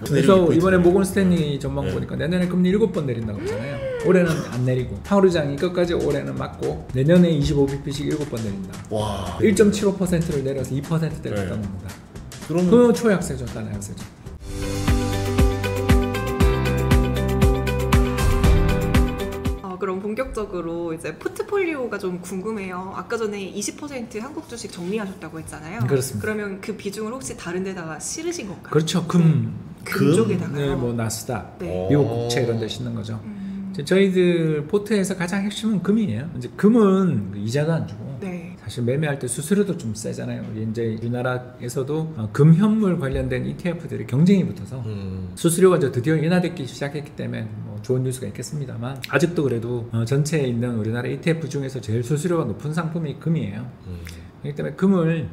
그래서 이번에 모건 스탠리 전망 보니까 내년에 금리 7번 내린다고 하잖아요. 올해는 안 내리고 파월의장이 끝까지 올해는 맞고 내년에 25bp씩 7번 내린다. 와. 1.75%를 내려서 2%대를 갖다 놓는다. 그러면 초약세죠, 단약세죠. 그럼 본격적으로 이제 포트폴리오가 좀 궁금해요. 아까 전에 20% 한국 주식 정리하셨다고 했잖아요. 그렇습니다. 그러면 그 비중을 혹시 다른 데다가 실으신 건가요? 그렇죠. 금 쪽에다가요? 네, 뭐 나스닥, 네. 미국 국채 이런 데 싣는 거죠. 저희들 포트에서 가장 핵심은 금이에요. 이제 금은 이자도 안 주고 네. 사실 매매할 때 수수료도 좀 세잖아요. 이제 우리나라에서도 금 현물 관련된 ETF들이 경쟁이 붙어서 수수료가 이제 드디어 인하되기 시작했기 때문에 뭐 좋은 뉴스가 있겠습니다만 아직도 그래도 전체에 있는 우리나라 ETF 중에서 제일 수수료가 높은 상품이 금이에요. 그렇기 때문에 금을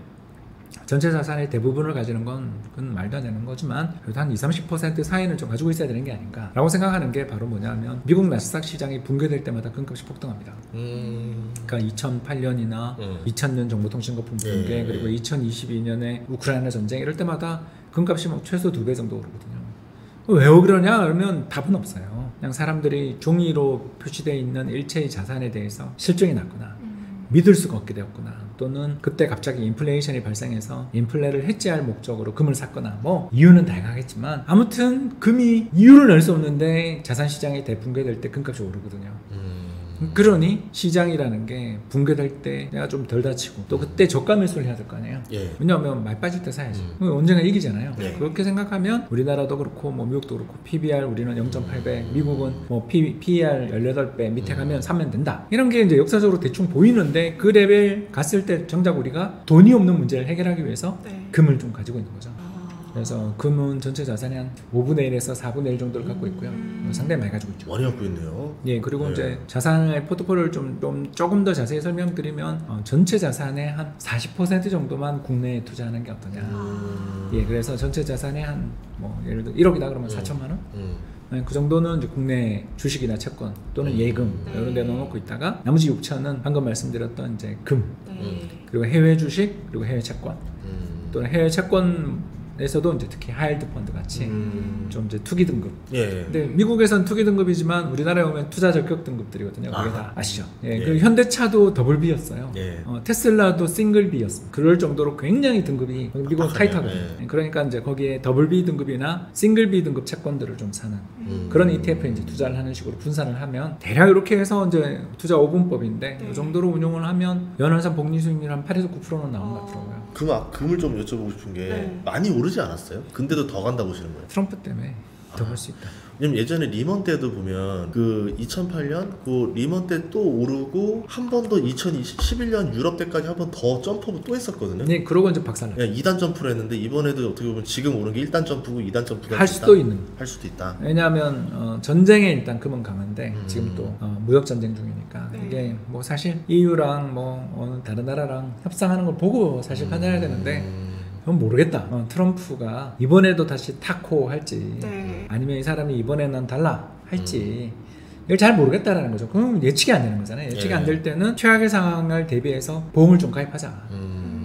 전체 자산의 대부분을 가지는 건 그건 말도 안 되는 거지만 그래도 한 20-30% 사이는 좀 가지고 있어야 되는 게 아닌가 라고 생각하는 게 바로 뭐냐면 미국 나스닥 시장이 붕괴될 때마다 금값이 폭등합니다. 그러니까 2008년이나 2000년 정보통신거품 붕괴 그리고 2022년에 우크라이나 전쟁 이럴 때마다 금값이 뭐 최소 2배 정도 오르거든요. 왜 그러냐 그러면 답은 없어요. 그냥 사람들이 종이로 표시되어 있는 일체의 자산에 대해서 실증이 났구나, 믿을 수가 없게 되었구나, 또는 그때 갑자기 인플레이션이 발생해서 인플레를 해지할 목적으로 금을 샀거나 뭐 이유는 다양하겠지만 아무튼 금이 이유를 낼 수 없는데 자산시장이 대붕괴될 때 금값이 오르거든요. 그러니 시장이라는 게 붕괴될 때 내가 좀 덜 다치고 또 그때 저가 매수를 해야 될 거 아니에요. 왜냐하면 많이 빠질 때 사야지. 언젠가 이기잖아요. 그렇게 생각하면 우리나라도 그렇고 뭐 미국도 그렇고 PBR 우리는 0.8배, 미국은 뭐 PER 18배 밑에 가면 사면 된다. 이런 게 이제 역사적으로 대충 보이는데 그 레벨 갔을 때 정작 우리가 돈이 없는 문제를 해결하기 위해서 금을 좀 가지고 있는 거죠. 그래서 금은 전체 자산의 한 5분의 1에서 4분의 1 정도를 갖고 있고요. 상당히 많이 가지고 있죠. 많이 갖고 있네요. 예, 그리고 이제 자산의 포트폴리오를 조금 더 자세히 설명드리면 전체 자산의 한 40% 정도만 국내에 투자하는 게 어떠냐. 예, 그래서 전체 자산의 한 뭐 예를 들어 1억이다 그러면 4천만 원? 그 정도는 이제 국내 주식이나 채권 또는 예금 이런 데 넣어놓고 있다가 나머지 6천은 방금 말씀드렸던 이제 금 그리고 해외 주식 그리고 해외 채권 또는 해외 채권에서도 이제 특히 하이힐드 펀드 같이 좀 이제 투기 등급. 근데 미국에선 투기 등급이지만 우리나라에 오면 투자 적격 등급들이거든요. 그게 다 아시죠? 그 현대차도 더블 B였어요. 테슬라도 싱글 B였어요. 그럴 정도로 굉장히 등급이 미국은 타이트하거든요. 그러니까 이제 거기에 더블 B 등급이나 싱글 B 등급 채권들을 좀 사는 그런 ETF에 이제 투자를 하는 식으로 분산을 하면 대략 이렇게 해서 이제 투자 5분법인데 이 정도로 운용을 하면 연환상 복리 수익률 한 8에서 9%는 나온 것 같더라고요. 금을 좀 여쭤보고 싶은 게 많이 오르지 않았어요? 근데도 더 간다 보시는 거예요? 트럼프 때문에 더 볼 수 있다. 왜냐면 예전에 리먼 때도 보면 그 2008년 그 리먼 때 또 오르고 한 번 더 2011년 유럽 때까지 한 번 더 점프를 또 했었거든요. 네, 그러고 이제 박살났죠. 2단 점프를 했는데 이번에도 어떻게 보면 지금 오른 게 1단 점프고 2단 점프가 할 수도 있는. 할 수도 있다. 왜냐하면 전쟁에 일단 금은 강한데 지금 또 무역 전쟁 중이니까 이게 뭐 사실 EU랑 뭐 다른 나라랑 협상하는 걸 보고 사실 판단해야 되는데. 그건 모르겠다. 트럼프가 이번에도 다시 타코 할지 아니면 이 사람이 이번에는 달라 할지 이걸 잘 모르겠다라는 거죠. 그럼 예측이 안 되는 거잖아요. 예측이 안 될 때는 최악의 상황을 대비해서 보험을 좀 가입하자.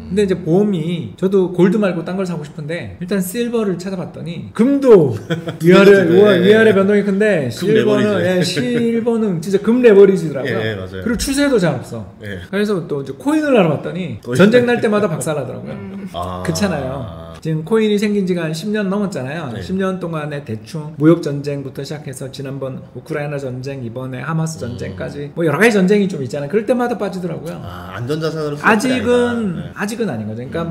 근데 이제 보험이 저도 골드 말고 딴 걸 사고 싶은데 일단 실버를 찾아봤더니 금도 위아래 변동이 큰데 실버는 진짜 금 레버리지더라고요. 맞아요. 그리고 추세도 잘 없어. 그래서 또 이제 코인을 알아봤더니 전쟁 날 때마다 박살나더라고요. 그렇잖아요. 지금 코인이 생긴 지가 한 10년 넘었잖아요. 10년 동안에 대충 무역 전쟁부터 시작해서 지난번 우크라이나 전쟁, 이번에 하마스 전쟁까지 뭐 여러 가지 전쟁이 좀 있잖아요. 그럴 때마다 빠지더라고요. 안전자산으로 아직은 아닌 거죠. 그러니까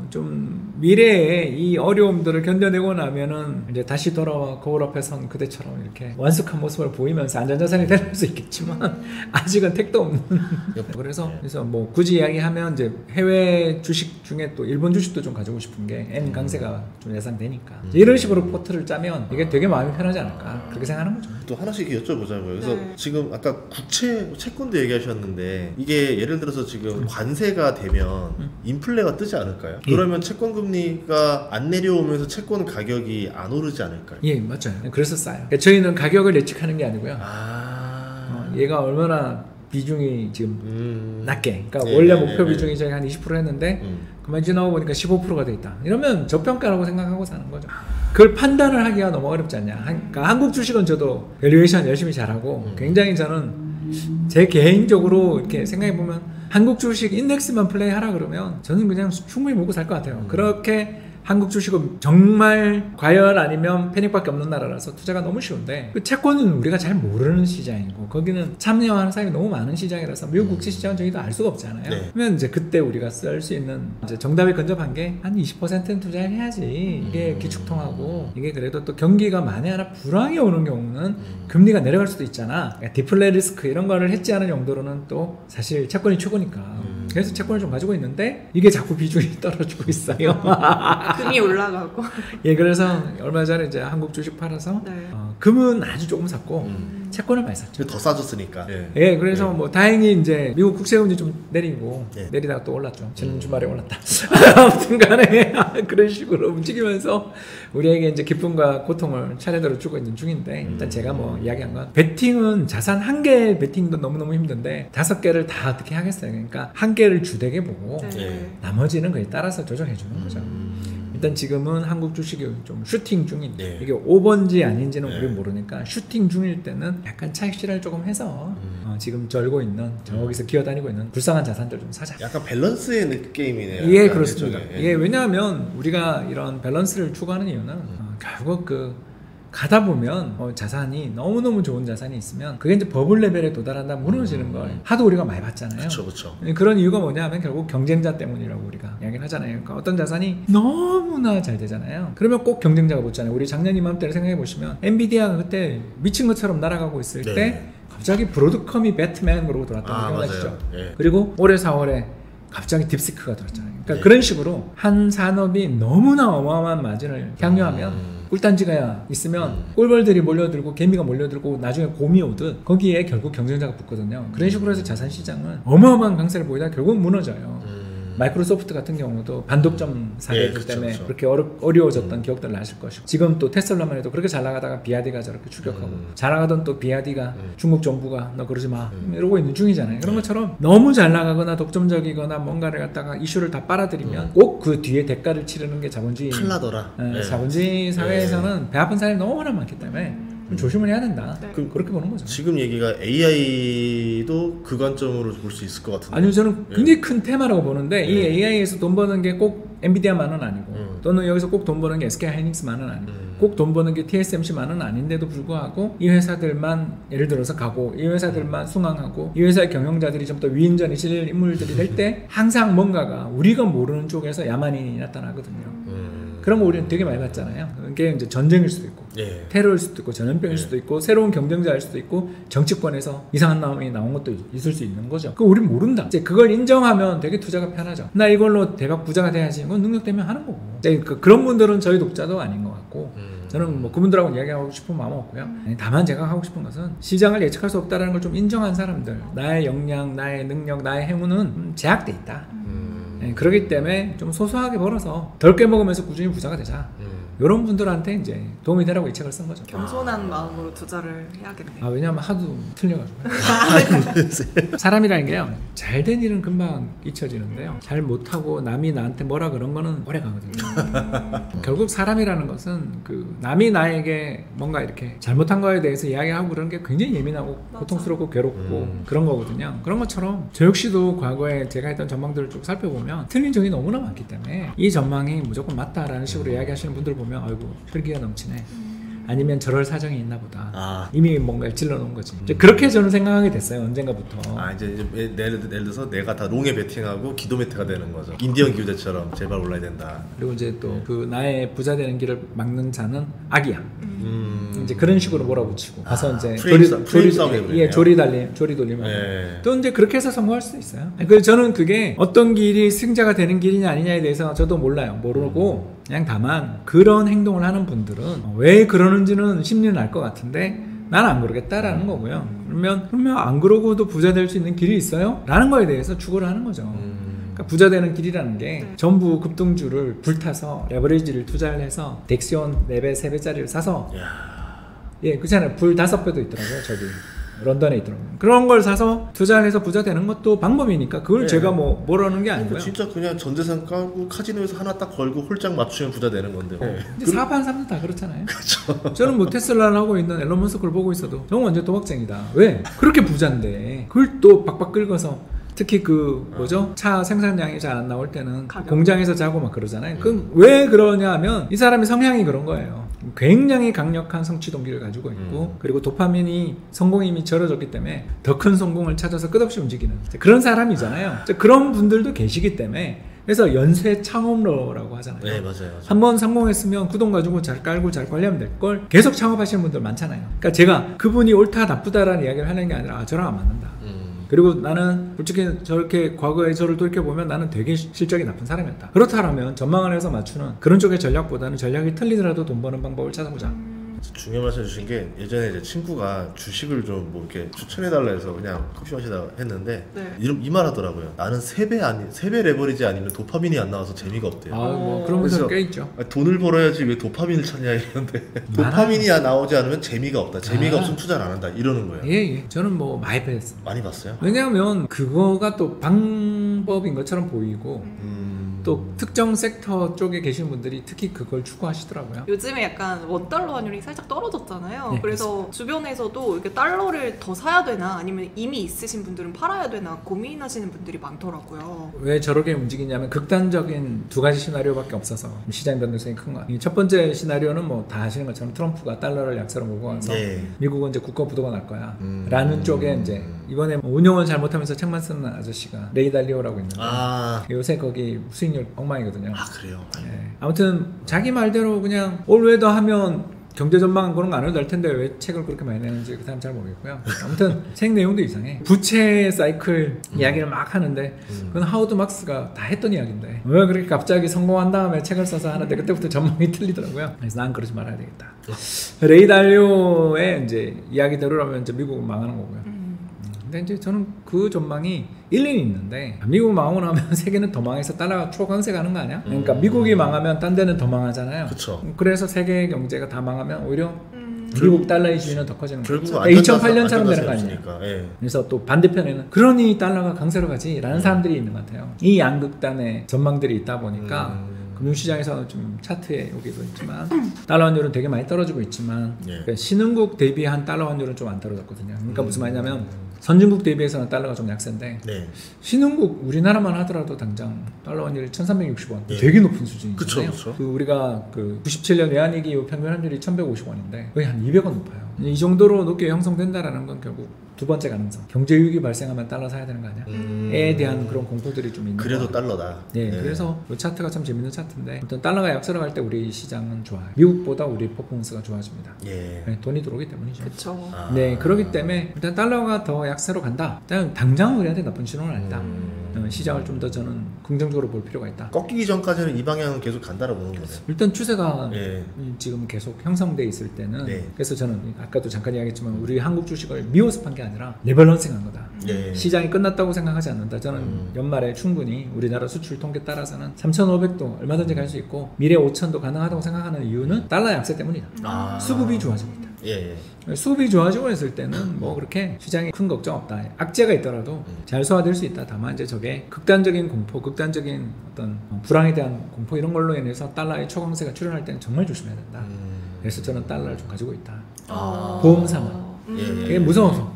좀 미래에 이 어려움들을 견뎌내고 나면은 이제 다시 돌아와 거울 앞에 선 그대처럼 이렇게 완숙한 모습을 보이면서 안전자산이 될 수 있겠지만 아직은 택도 없는. 그래서 뭐 굳이 이야기하면 이제 해외 주식 중에 또 일본 주식도 좀 가지고 싶은 게 N 강세가 좀 예상되니까 이런 식으로 포트를 짜면 이게 되게 마음이 편하지 않을까 그렇게 생각하는 거죠. 또 하나씩 여쭤보자고요. 그래서 지금 아까 국채 채권도 얘기하셨는데 이게 예를 들어서 지금 관세가 되면 인플레가 뜨지 않을까요? 그러면 채권 금리가 안 내려오면서 채권 가격이 안 오르지 않을까요? 예, 맞아요. 그래서 싸요. 저희는 가격을 예측하는 게 아니고요. 얘가 얼마나 비중이 지금 낮게. 그러니까 예, 원래 예, 목표 예, 비중이 저희 한 20% 했는데 그만 지나고 보니까 15%가 돼 있다. 이러면 저평가라고 생각하고 사는 거죠. 그걸 판단을 하기가 너무 어렵지 않냐. 그러니까 한국 주식은 저도 밸류에이션 열심히 잘하고 굉장히 저는 제 개인적으로 이렇게 생각해 보면 한국 주식 인덱스만 플레이하라 그러면 저는 그냥 충분히 먹고 살 것 같아요. 그렇게 한국 주식은 정말 과열 아니면 패닉밖에 없는 나라라서 투자가 너무 쉬운데 그 채권은 우리가 잘 모르는 시장이고 거기는 참여하는 사람이 너무 많은 시장이라서 미국 국채 시장은 저희도 알 수가 없잖아요. 네. 그러면 이제 그때 우리가 쓸 수 있는 이제 정답이 근접한 게 한 20%는 투자를 해야지. 이게 기축통하고 이게 그래도 또 경기가 만에 하나 불황이 오는 경우는 금리가 내려갈 수도 있잖아. 그러니까 디플레 리스크 이런 거를 했지 않은 정도로는 또 사실 채권이 최고니까. 그래서 채권을 좀 가지고 있는데 이게 자꾸 비중이 떨어지고 있어요. 금이 올라가고. 예, 그래서 얼마 전에 이제 한국 주식 팔아서 네. 금은 아주 조금 샀고 채권을 많이 샀죠. 더 싸졌으니까. 예. 예, 그래서 뭐 다행히 이제 미국 국채금리 좀 내리고 예. 내리다가 또 올랐죠. 지난 주말에 올랐다. 아무튼간에 그런 식으로 움직이면서 우리에게 이제 기쁨과 고통을 차례대로 주고 있는 중인데 일단 제가 뭐 이야기한 건 베팅은 자산 한 개 베팅도 너무너무 힘든데 5개를 다 어떻게 하겠어요. 그러니까 한 개를 주되게 보고 네. 예. 나머지는 그에 따라서 조정해 주는 거죠. 일단 지금은 한국 주식이 좀 슈팅 중인데 네. 이게 5번지 아닌지는 네. 우리는 모르니까 슈팅 중일 때는 약간 차익 실현을 조금 해서 지금 절고 있는 저기서 기어다니고 있는 불쌍한 자산들 좀 사자. 약간 밸런스의 게임이네요. 예, 약간 그렇습니다. 일종의. 예, 왜냐하면 우리가 이런 밸런스를 추구하는 이유는 결국 그 가다 보면 자산이 너무너무 좋은 자산이 있으면 그게 이제 버블 레벨에 도달한다 무너지는 걸 하도 우리가 많이 봤잖아요. 그렇죠. 그런 이유가 뭐냐면 결국 경쟁자 때문이라고 우리가 이야기를 하잖아요. 그러니까 어떤 자산이 너무나 잘 되잖아요. 그러면 꼭 경쟁자가 붙잖아요. 우리 작년 이맘때를 생각해 보시면 엔비디아가 그때 미친 것처럼 날아가고 있을 네. 때 갑자기 브로드컴이 배트맨 그러고 돌았던 거 기억나시죠? 맞아요. 예. 그리고 올해 4월에 갑자기 딥시크가 들었잖아요. 그러니까 네. 그런 식으로 한 산업이 너무나 어마어마한 마진을 향유하면 꿀단지가 있으면 꿀벌들이 몰려들고 개미가 몰려들고 나중에 곰이 오듯 거기에 결국 경쟁자가 붙거든요. 그런 식으로 해서 자산 시장은 어마어마한 강세를 보이다 결국 무너져요. 마이크로소프트 같은 경우도 반독점 사례들 그쵸, 때문에 그쵸. 그렇게 어려워졌던 기억들을 아실 것이고 지금 또 테슬라만 해도 그렇게 잘 나가다가 비아디가 저렇게 추격하고 잘 나가던 또 비아디가 중국 정부가 너 그러지 마 이러고 있는 중이잖아요. 그런 것처럼 너무 잘 나가거나 독점적이거나 뭔가를 갖다가 이슈를 다 빨아들이면 꼭 그 뒤에 대가를 치르는 게 자본주의 탈나더라. 예. 자본주의 사회에서는 배 아픈 사람이 너무나 많기 때문에 좀 조심을 해야 된다. 네. 그렇게 보는 거죠. 지금 얘기가 AI도 그 관점으로 볼 수 있을 것 같은데. 아니요, 저는 굉장히 큰 테마라고 보는데 이 예. AI에서 돈 버는 게 꼭 엔비디아만은 아니고 또는 여기서 꼭 돈 버는 게 SK하이닉스만은 아니고 꼭 돈 버는 게 TSMC만은 아닌데도 불구하고 이 회사들만 예를 들어서 가고 이 회사들만 숭앙하고 이 회사의 경영자들이 좀 더 위인전이 실릴 인물들이 될 때 항상 뭔가가 우리가 모르는 쪽에서 야만인이 나타나거든요. 그런 거 우리는 되게 많이 봤잖아요. 그게 이제 전쟁일 수도 있고 예. 테러일 수도 있고 전염병일 수도 있고 새로운 경쟁자일 수도 있고 정치권에서 이상한 놈이 나온 것도 있을 수 있는 거죠. 그거 우린 모른다. 이제 그걸 인정하면 되게 투자가 편하죠. 나 이걸로 대박 부자가 돼야지. 그건 능력되면 하는 거고. 이제 그런 분들은 저희 독자도 아닌 것 같고 저는 뭐 그분들하고 이야기하고 싶은 마음은 없고요. 다만 제가 하고 싶은 것은 시장을 예측할 수 없다는 걸 좀 인정한 사람들, 나의 역량, 나의 능력, 나의 행운은 제약돼 있다. 그렇기 때문에 좀 소소하게 벌어서 덜 깨먹으면서 꾸준히 부자가 되자. 이런 분들한테 이제 도움이 되라고 이 책을 쓴 거죠. 겸손한 마음으로 투자를 해야겠네요. 왜냐면 하도 틀려가지고. 사람이라는 게요, 잘된 일은 금방 잊혀지는데요, 잘 못하고 남이 나한테 뭐라 그런 거는 오래 가거든요. 결국 사람이라는 것은 그 남이 나에게 뭔가 이렇게 잘못한 거에 대해서 이야기하고 그런 게 굉장히 예민하고 맞아. 고통스럽고 괴롭고 그런 거거든요. 그런 것처럼 저 역시도 과거에 제가 했던 전망들을 쭉 살펴보면 틀린 점이 너무나 많기 때문에 이 전망이 무조건 맞다라는 식으로 이야기하시는 분들 보면 아이고 혈기가 넘치네, 아니면 저럴 사정이 있나 보다, 이미 뭔가 찔러 놓은 거지. 이제 그렇게 저는 생각하게 됐어요, 언젠가부터. 이제 예를 들어서 내가 다 롱에 베팅하고 기도메트가 되는 거죠. 인디언 기후제처럼 제발 올라야 된다. 그리고 이제 또 그 나의 부자 되는 길을 막는 자는 악이야. 이제 그런 식으로 몰아붙이고 가서 이제 조리 돌리면 예. 또 이제 그렇게 해서 성공할 수도 있어요. 그래서 저는 그게 어떤 길이 승자가 되는 길이냐 아니냐에 대해서 저도 모르고 그냥 다만 그런 행동을 하는 분들은 왜 그러는지는 심리는 알 것 같은데 나는 안 그러겠다라는 거고요. 그러면 안 그러고도 부자 될 수 있는 길이 있어요? 라는 거에 대해서 추구를 하는 거죠. 그러니까 부자 되는 길이라는 게 전부 급등주를 불타서 레버리지를 투자를 해서 덱시온 4배, 3배짜리를 사서 그렇잖아요. 불 5배도 있더라고요, 저기. 런던에 있더라고요. 그런 걸 사서 투자를 해서 부자 되는 것도 방법이니까 그걸 네. 제가 뭐라는 게 아니고요. 진짜 그냥 전재산 깔고 카지노에서 하나 딱 걸고 홀짝 맞추면 부자 되는 건데. 근데 사업하는 사람들 다 그렇잖아요. 저는 뭐 테슬라를 하고 있는 앨런 머스크를 보고 있어도 저는 완전 도박쟁이다. 왜? 그렇게 부자인데 그걸 또 박박 긁어서 특히 그 뭐죠? 차 생산량이 잘 안 나올 때는 공장에서 자고 막 그러잖아요. 그럼 왜 그러냐 하면 이 사람의 성향이 그런 거예요. 굉장히 강력한 성취 동기를 가지고 있고 그리고 도파민이 성공임이 절어졌기 때문에 더 큰 성공을 찾아서 끝없이 움직이는 그런 사람이잖아요. 그런 분들도 계시기 때문에 그래서 연쇄 창업러라고 하잖아요. 네, 맞아요. 한번 성공했으면 그 돈 가지고 잘 깔고 잘 관리하면 될 걸 계속 창업하시는 분들 많잖아요. 그러니까 제가 그분이 옳다 나쁘다라는 이야기를 하는 게 아니라 저랑 안 맞는다. 그리고 나는 솔직히 저렇게 과거에 저를 돌이켜보면 나는 되게 실적이 나쁜 사람이었다. 그렇다면 전망을 해서 맞추는 그런 쪽의 전략보다는 전략이 틀리더라도 돈 버는 방법을 찾아보자. 중요한 말씀 해주신 게 예전에 제 친구가 주식을 좀 뭐 이렇게 추천해달라 해서 그냥 커피 마시다 했는데 네. 이 말 하더라고요. 나는 3배 레버리지 아니면 도파민이 안 나와서 재미가 없대요. 뭐 그런 분들 꽤 있죠. 돈을 벌어야지 왜 도파민을 찾냐 이러는데 도파민이 나오지 않으면 재미가 없다. 재미가 없으면 투자를 안 한다 이러는 거예요. 예. 저는 뭐 많이 배웠어요. 많이 봤어요? 왜냐하면 그거가 또 방법인 것처럼 보이고 또 특정 섹터 쪽에 계신 분들이 특히 그걸 추구하시더라고요. 요즘에 약간 원달러 환율이 살짝 떨어졌잖아요. 네, 그래서 주변에서도 이렇게 달러를 더 사야 되나 아니면 이미 있으신 분들은 팔아야 되나 고민하시는 분들이 많더라고요. 왜 저렇게 움직이냐면 극단적인 두 가지 시나리오밖에 없어서 시장 변동성이 큰 거야. 첫 번째 시나리오는 뭐 다 아시는 것처럼 트럼프가 달러를 약세로 몰고 가서 미국은 이제 국가 부도가 날 거야 라는 쪽에 이제 이번에 운용을 잘못하면서 책만 쓰는 아저씨가 레이 달리오라고 있는데 요새 거기 수익률 엉망이거든요. 아 그래요? 네. 아무튼 자기 말대로 그냥 올웨더 하면 경제 전망 그런 거 안 해도 될 텐데 왜 책을 그렇게 많이 내는지 그 사람 잘 모르겠고요. 아무튼 책 내용도 이상해. 부채 사이클 이야기를 막 하는데 그건 하워드 막스가 다 했던 이야기인데 왜 그렇게 갑자기 성공한 다음에 책을 써서 하는데 그때부터 전망이 틀리더라고요. 그래서 난 그러지 말아야 되겠다. 레이 달리오의 이제 이야기대로라면 이제 미국은 망하는 거고요. 근데 이제 저는 그 전망이 일리는 있는데 미국 망하고 나면 세계는 더 망해서 달러가 초강세 가는 거 아니야? 그러니까 미국이 망하면 딴 데는 더 망하잖아요. 그쵸. 그래서 세계 경제가 다 망하면 오히려 미국 달러의 지위는 더 커지는 거죠. 결국은 2008년처럼 되는 거 아니에요? 예. 그래서 또 반대편에는 그러니 달러가 강세로 가지 라는 사람들이 있는 것 같아요. 이 양극단의 전망들이 있다 보니까 금융시장에서는 좀 차트에 여기도 있지만 달러 환율은 되게 많이 떨어지고 있지만 그러니까 신흥국 대비한 달러 환율은 좀 안 떨어졌거든요. 그러니까 무슨 말이냐면 선진국 대비해서는 달러가 좀 약세인데 신흥국 우리나라만 하더라도 당장 달러 환율이 1360원 되게 높은 수준이잖아요. 그쵸. 그 우리가 그 97년 외환위기 이후 평균 환율이 1150원인데 거의 한 200원 높아요. 이 정도로 높게 형성된다라는 건 결국 두 번째 가능성. 경제 위기 발생하면 달러 사야 되는 거 아니야? 에 대한 그런 공포들이 좀 있는 그래도 거. 달러다. 네, 그래서 이 차트가 참 재밌는 차트인데 아무튼 달러가 약세로 갈 때 우리 시장은 좋아요. 미국보다 우리 퍼포먼스가 좋아집니다. 네, 돈이 들어오기 때문이죠. 그렇죠. 네, 그렇기 때문에 일단 달러가 더 약세로 간다. 일단 당장 우리한테 나쁜 신호는 아니다. 시장을 좀 더 저는 긍정적으로 볼 필요가 있다. 꺾이기 전까지는 이 방향은 계속 간다라고 보는 거네요. 일단 추세가 지금 계속 형성돼 있을 때는 그래서 저는 아까도 잠깐 이야기했지만 우리 한국 주식을 미워서 판 게 아니라 레밸런싱한 거다. 시장이 끝났다고 생각하지 않는다. 저는 연말에 충분히 우리나라 수출 통계 따라서는 3,500도 얼마든지 갈 수 있고 미래 5,000도 가능하다고 생각하는 이유는 달러 약세 때문이다. 수급이 좋아지고 있다. 수급이 좋아지고 있을 때는 뭐 그렇게 시장에 큰 걱정 없다. 악재가 있더라도 잘 소화될 수 있다. 다만 이제 저게 극단적인 공포, 극단적인 어떤 불황에 대한 공포 이런 걸로 인해서 달러의 초강세가 출현할 때는 정말 조심해야 된다. 그래서 저는 달러를 좀 가지고 있다. 보험 삼아. 이게 무서워서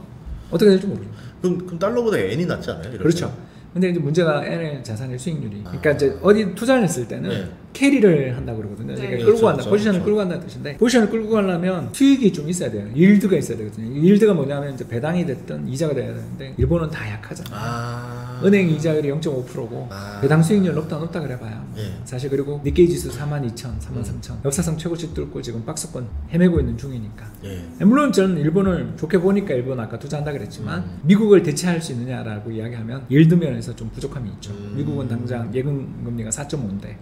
어떻게 될지 모르겠어요. 그럼 달러보다 엔이 낫지 않아요? 그렇죠. 근데 이제 문제가 N의 자산의 수익률이. 그러니까 이제 어디 투자를 했을 때는 캐리를 한다고 그러거든요. 그러니까 끌고 간다. 포지션을 끌고 간다는 뜻인데 포지션을 끌고 가려면 수익이 좀 있어야 돼요. 일드가 있어야 되거든요. 일드가 뭐냐면 이제 배당이 됐든 이자가 돼야 되는데 일본은 다 약하잖아요. 은행 이자율이 0.5%고 배당 수익률 높다 그래봐요. 사실 그리고 니케이 지수 42,000, 43,000 역사상 최고치 뚫고 지금 박스권 헤매고 있는 중이니까. 물론 저는 일본을 좋게 보니까 일본 아까 투자한다 그랬지만 미국을 대체할 수 있느냐라고 이야기하면 일드 면에서 좀 부족함이 있죠. 미국은 당장 예금 금리가 4.5인데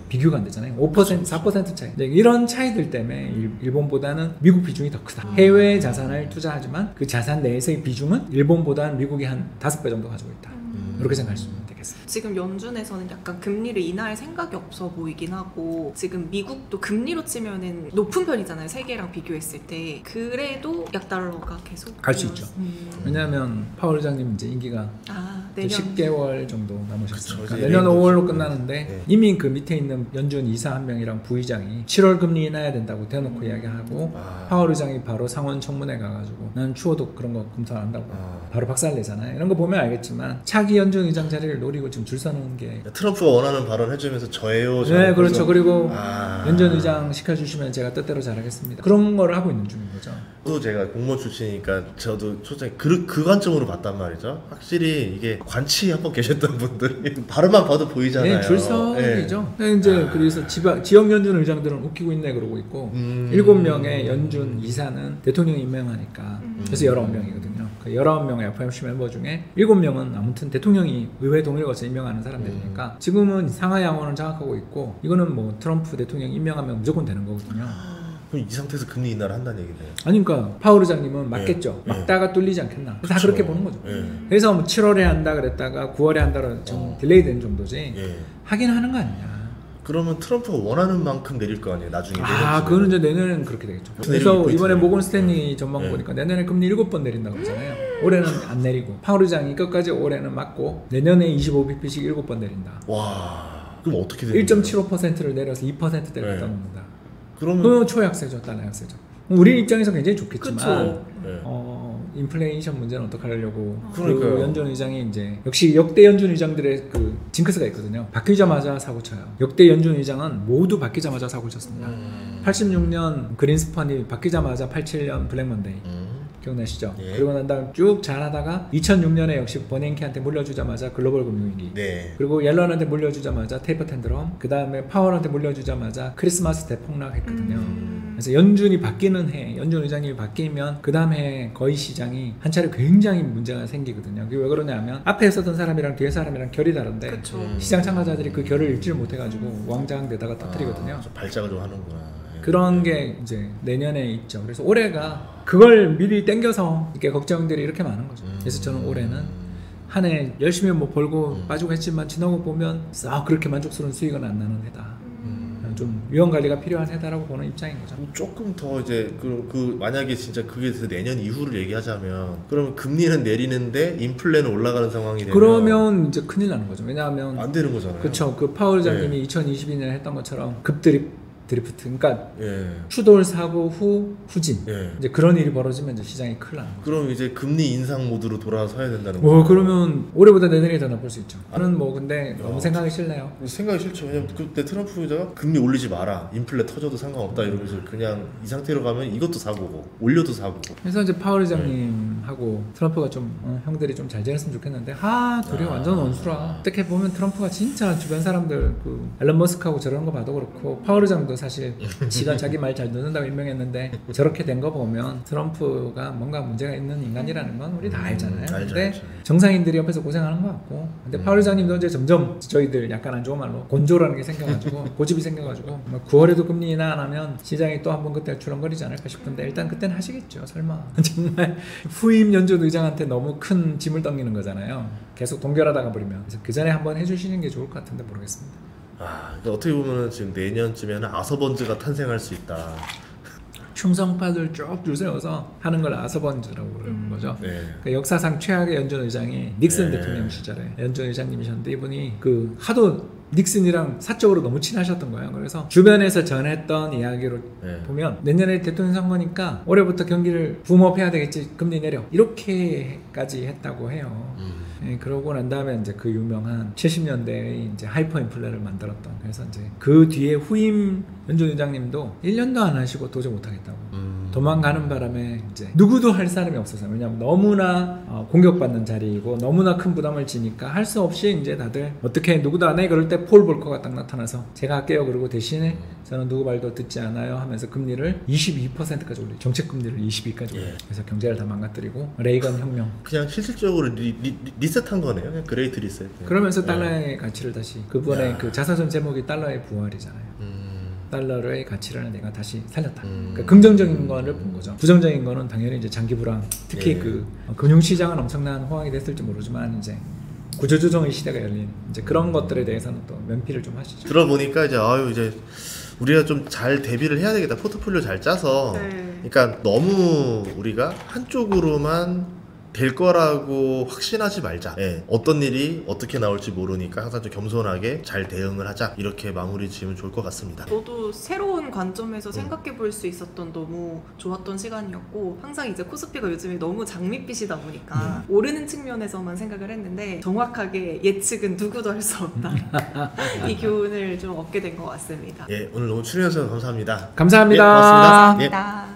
비교가 안 되잖아요. 5%, 4% 차이. 이런 차이들 때문에 일본보다는 미국 비중이 더 크다. 해외 자산을 투자하지만 그 자산 내에서의 비중은 일본보다는 미국이 한 5배 정도 가지고 있다. 이렇게 생각할 수 있는 되겠습니다. 지금 연준에서는 약간 금리를 인하할 생각이 없어 보이긴 하고 지금 미국도 금리로 치면은 높은 편이잖아요. 세계랑 비교했을 때. 그래도 약달러가 계속 갈 수 있죠. 왜냐하면 파월 의장님 이제 임기가 내년 10개월 정도 남으셨으니까 그쵸, 내년 이제 5월로 끝나는데 네. 이미 그 밑에 있는 연준 이사 한 명이랑 부의장이 7월 금리 인하해야 된다고 대놓고 이야기하고 파월 의장이 바로 상원 청문회 가가지고 나는 추워도 그런 거 검토 안 한다고 바로 박살내잖아요. 이런 거 보면 알겠지만 차기 연준 의장 자리를 노리고 지금 줄 서는 게 트럼프가 원하는 발언 해주면서 저예요. 네, 그렇죠. 그리고 아. 연준 의장 시켜주시면 제가 뜻대로 잘하겠습니다. 그런 걸 하고 있는 중인 거죠. 또 제가 공무원 출신이니까 저도 솔직히 그 관점으로 봤단 말이죠. 확실히 이게 관치 한번 계셨던 분들이 발음만 봐도 보이잖아요. 네, 줄서기죠. 이제 그래서 지역 연준 의장들은 웃기고 있네 그러고 있고 7명의 연준 이사는 대통령이 임명하니까 그래서 19명이거든요. 그 19명의 FOMC 멤버 중에 7명은 아무튼 대통령이 의회 동의를 거쳐 임명하는 사람들이니까 지금은 상하 양원을 장악하고 있고 이거는 뭐 트럼프 대통령이 임명하면 무조건 되는 거거든요. 그럼 이 상태에서 금리 인하를 한다는 얘기네요. 아니 그러니까 파월 의장님은 맞겠죠. 네. 막다가 뚫리지 않겠나. 다 그쵸. 그렇게 보는 거죠. 네. 그래서 뭐 7월에 한다 그랬다가 9월에 한다로 좀 딜레이 된 정도지 예. 하긴 하는 거 아니냐. 그러면 트럼프가 원하는 만큼 내릴 거 아니에요. 나중에. 그거는 이제 내년에는 그렇게 되겠죠. 그래서 이번에 모건 스탠리 전망 보니까 내년에 금리 7번 내린다고 그러잖아요. 올해는 안 내리고 파월 의장이 끝까지 올해는 맞고 내년에 25bp씩 7번 내린다. 와. 그럼 어떻게 되는 거예요? 1.75%를 내려서 2%대를 갖다 놓는다. 그러면 초약세죠. 달러 약세죠. 우리 입장에서 굉장히 좋겠지만 그쵸. 네. 인플레이션 문제는 어떡하려고. 그러니까요. 그 연준 의장이 이제 역시 역대 연준 의장들의 그 징크스가 있거든요. 바뀌자마자 사고 쳐요. 역대 연준 의장은 모두 바뀌자마자 사고 쳤습니다. 86년 그린스펀이 바뀌자마자 87년 블랙먼데이 기억나시죠? 예. 그리고 난 다음 쭉 잘하다가 2006년에 역시 버냉키한테 물려주자마자 글로벌 금융위기. 네. 그리고 옐런한테 물려주자마자 테이퍼 텐드럼. 그 다음에 파월한테 물려주자마자 크리스마스 때 폭락했거든요. 그래서 연준이 바뀌는 해, 연준 의장님이 바뀌면 그 다음 해 거의 시장이 한 차례 굉장히 문제가 생기거든요. 그게 왜 그러냐면 앞에 있었던 사람이랑 뒤에 사람이랑 결이 다른데 그쵸. 시장 참가자들이 그 결을 읽지를 못해가지고 왕장대다가 터뜨리거든요. 좀 발작을 좀 하는구나. 예. 그런 게 이제 내년에 있죠. 그래서 올해가 그걸 미리 땡겨서 이렇게 걱정들이 이렇게 많은 거죠. 그래서 저는 올해는 한 해 열심히 뭐 벌고 빠지고 했지만 지나고 보면 썩 그렇게 만족스러운 수익은 안 나는 해다. 좀 위험 관리가 필요한 해다라고 보는 입장인 거죠. 조금 더 이제 그 만약에 진짜 그게 돼서 내년 이후를 얘기하자면 그러면 금리는 내리는데 인플레는 올라가는 상황이 되면 그러면 이제 큰일 나는 거죠. 왜냐하면 안 되는 거잖아요. 그렇죠. 그 파월 의장님이 2022년에 했던 것처럼 드리프트. 그러니까 예. 추돌 사고 후 후진. 예. 이제 그런 일이 벌어지면 이제 시장이 큰일 나는 거죠. 그럼 이제 금리 인상 모드로 돌아서야 된다는 거죠. 그러면 올해보다 내년이 더 나쁠 수 있죠. 저는 뭐 근데 너무 생각이 싫네요. 생각이 싫죠. 왜냐면 그때 트럼프 의자가 금리 올리지 마라. 인플레 터져도 상관없다 이러면서 그냥 이 상태로 가면 이것도 사고고 올려도 사고고. 그래서 이제 파월 의장님하고 트럼프가 좀 형들이 좀 잘 지냈으면 좋겠는데 둘이 완전 원수라. 어떻게 보면 트럼프가 진짜 주변 사람들 그 앨런 머스크하고 저런 거 봐도 그렇고 파월 의장도 사실 지가 자기 말 잘 듣는다고 임명했는데 저렇게 된 거 보면 트럼프가 뭔가 문제가 있는 인간이라는 건 우리 다 알잖아요. 근데 정상인들이 옆에서 고생하는 것 같고 근데 파월 의장님도 이제 점점 저희들 약간 안 좋은 말로 곤조라는 게 생겨가지고 고집이 생겨가지고 9월에도 금리 인하 안 하면 시장이 또 한 번 그때 출렁거리지 않을까 싶은데 일단 그때는 하시겠죠. 설마. 정말 후임 연준 의장한테 너무 큰 짐을 떠미는 거잖아요. 계속 동결하다가 버리면. 그래서 그 전에 한번 해주시는 게 좋을 것 같은데 모르겠습니다. 그러니까 어떻게 보면 지금 내년쯤에는 아서번즈가 탄생할 수 있다. 충성파들 쭉 줄 세워서 하는 걸 아서번즈라고 부르는 거죠. 네. 그러니까 역사상 최악의 연준 의장이 닉슨 네. 대통령 시절에 연준 의장님이셨는데 이분이 그 하도 닉슨이랑 사적으로 너무 친하셨던 거예요. 그래서 주변에서 전했던 이야기로 네. 보면 내년에 대통령 선거니까 올해부터 경기를 붐업해야 되겠지, 금리 내려, 이렇게까지 했다고 해요. 네, 그러고 난 다음에 이제 그 유명한 70년대에 이제 하이퍼 인플레를 만들었던, 그래서 이제 그 뒤에 후임 연준 의장님도 1년도 안 하시고 도저히 못하겠다고 도망가는 바람에 이제 누구도 할 사람이 없었어요. 왜냐하면 너무나 공격받는 자리이고 너무나 큰 부담을 지니까 할 수 없이 이제 다들 어떻게 누구도 안 해 그럴 때 폴 볼커가 딱 나타나서 제가 할게요. 그리고 대신에 저는 누구 말도 듣지 않아요 하면서 금리를 22%까지 올려요. 정책 금리를 22까지 올려요. 그래서 경제를 다 망가뜨리고 레이건 혁명. 그냥 실질적으로 리셋한 거네요. 그냥 그레이트 리셋. 그러면서 달러의 가치를 다시, 그분의 야. 그 자서전 제목이 달러의 부활이잖아요. 달러의 가치를 내가 다시 살렸다. 그러니까 긍정적인 거를 본 거죠. 부정적인 거는 당연히 이제 장기 불황, 특히 예. 그 금융시장은 엄청난 호황이 됐을지 모르지만 이제 구조조정의 시대가 열리는 이제 그런 것들에 대해서는 또 면피를 좀 하시죠. 들어보니까 이제 이제 우리가 좀 잘 대비를 해야 되겠다. 포트폴리오 잘 짜서. 네. 그러니까 너무 우리가 한쪽으로만 될 거라고 확신하지 말자. 예, 어떤 일이 어떻게 나올지 모르니까 항상 좀 겸손하게 잘 대응을 하자. 이렇게 마무리 지으면 좋을 것 같습니다. 저도 새로운 관점에서 생각해 볼 수 있었던 너무 좋았던 시간이었고, 항상 이제 코스피가 요즘에 너무 장밋빛이다 보니까 오르는 측면에서만 생각을 했는데 정확하게 예측은 누구도 할 수 없다. 이 교훈을 좀 얻게 된 것 같습니다. 예, 오늘 너무 출연해주셔서 감사합니다. 감사합니다. 예, 고맙습니다. 예. 감사합니다.